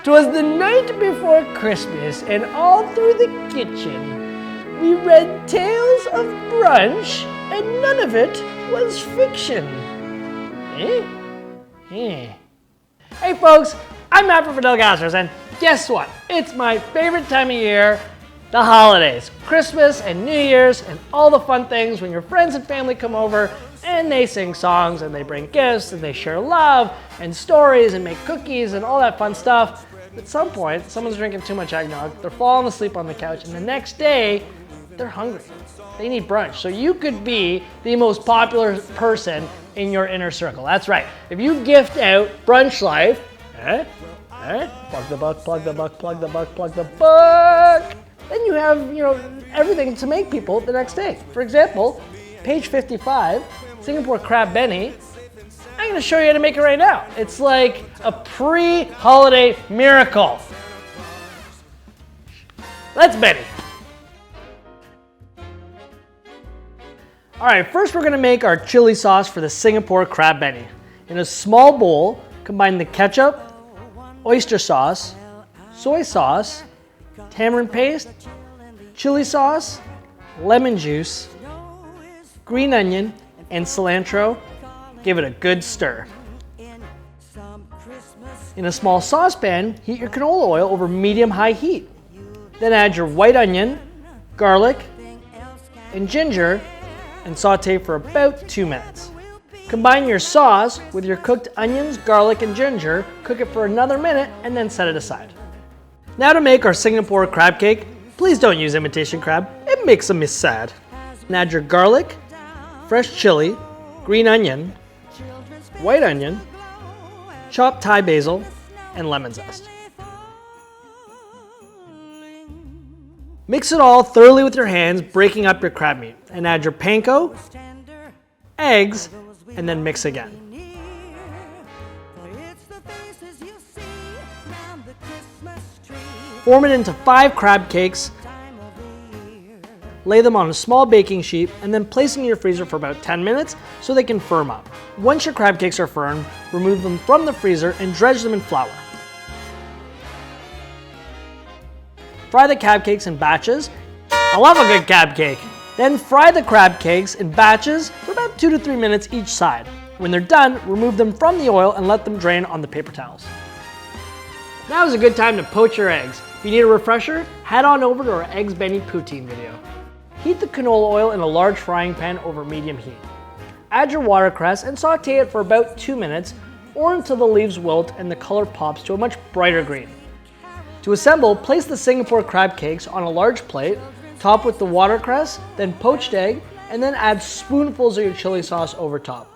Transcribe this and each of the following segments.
'Twas the night before Christmas, and all through the kitchen we read tales of brunch, and none of it was fiction. Hey folks, I'm Matt from Fidel Gastro, and guess what? It's my favorite time of year, the holidays, Christmas and New Year's, and all the fun things when your friends and family come over and they sing songs and they bring gifts and they share love and stories and make cookies and all that fun stuff. At some point, someone's drinking too much eggnog, they're falling asleep on the couch, and the next day, they're hungry. They need brunch. So you could be the most popular person in your inner circle. That's right. If you gift out Brunch Life, plug the buck, plug the buck, plug the buck, plug the buck, then you have, everything to make people the next day. For example, page 55, Singapore Crab Benny. I'm going to show you how to make it right now. It's like a pre-holiday miracle. Let's Benny. All right, first we're going to make our chili sauce for the Singapore Crab Benny. In a small bowl, combine the ketchup, oyster sauce, soy sauce, tamarind paste, chili sauce, lemon juice, green onion, and cilantro. Give it a good stir. In a small saucepan, heat your canola oil over medium-high heat. Then add your white onion, garlic, and ginger, and saute for about 2 minutes. Combine your sauce with your cooked onions, garlic, and ginger, cook it for another minute, and then set it aside. Now to make our Singapore crab cake. Please don't use imitation crab, it makes a miss sad. And add your garlic, fresh chili, green onion, white onion, chopped Thai basil, and lemon zest. Mix it all thoroughly with your hands, breaking up your crab meat, and add your panko, eggs, and then mix again. Form it into 5 crab cakes, lay them on a small baking sheet, and then place them in your freezer for about 10 minutes so they can firm up. Once your crab cakes are firm, remove them from the freezer and dredge them in flour. Fry the crab cakes in batches. I love a good crab cake. Then fry the crab cakes in batches for about 2 to 3 minutes each side. When they're done, remove them from the oil and let them drain on the paper towels. Now is a good time to poach your eggs. If you need a refresher, head on over to our Eggs Benedict poutine video. Heat the canola oil in a large frying pan over medium heat. Add your watercress and saute it for about 2 minutes or until the leaves wilt and the color pops to a much brighter green. To assemble, place the Singapore crab cakes on a large plate, top with the watercress, then poached egg, and then add spoonfuls of your chili sauce over top.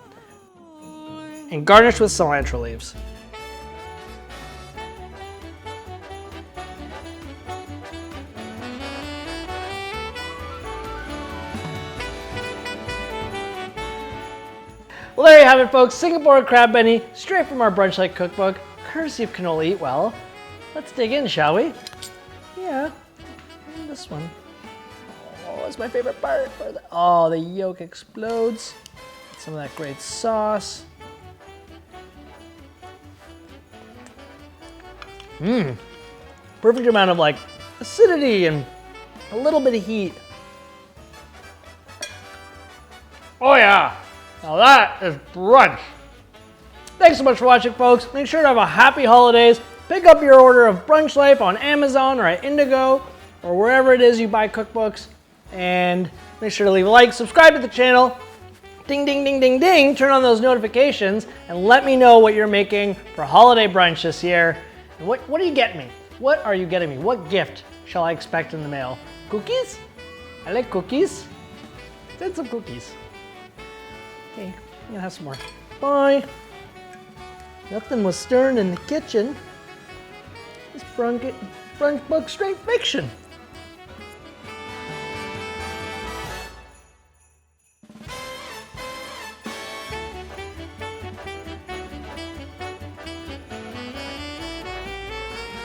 And garnish with cilantro leaves. Well, there you have it, folks. Singapore Crab Benny, straight from our Brunch Life cookbook, courtesy of Canola Eat Well. Let's dig in, shall we? Yeah, this one. Oh, that's my favorite part. Oh, the yolk explodes. Some of that great sauce. Perfect amount of acidity and a little bit of heat. Oh yeah. Now that is brunch. Thanks so much for watching, folks. Make sure to have a happy holidays. Pick up your order of Brunch Life on Amazon or at Indigo or wherever it is you buy cookbooks. And make sure to leave a like, subscribe to the channel. Ding, ding, ding, ding, ding. Turn on those notifications and let me know what you're making for holiday brunch this year. And what are you getting me? What are you getting me? What gift shall I expect in the mail? Cookies? I like cookies. Send some cookies. Okay, I'm gonna have some more. Bye. Nothing was stirring in the kitchen. This brunch book straight fiction.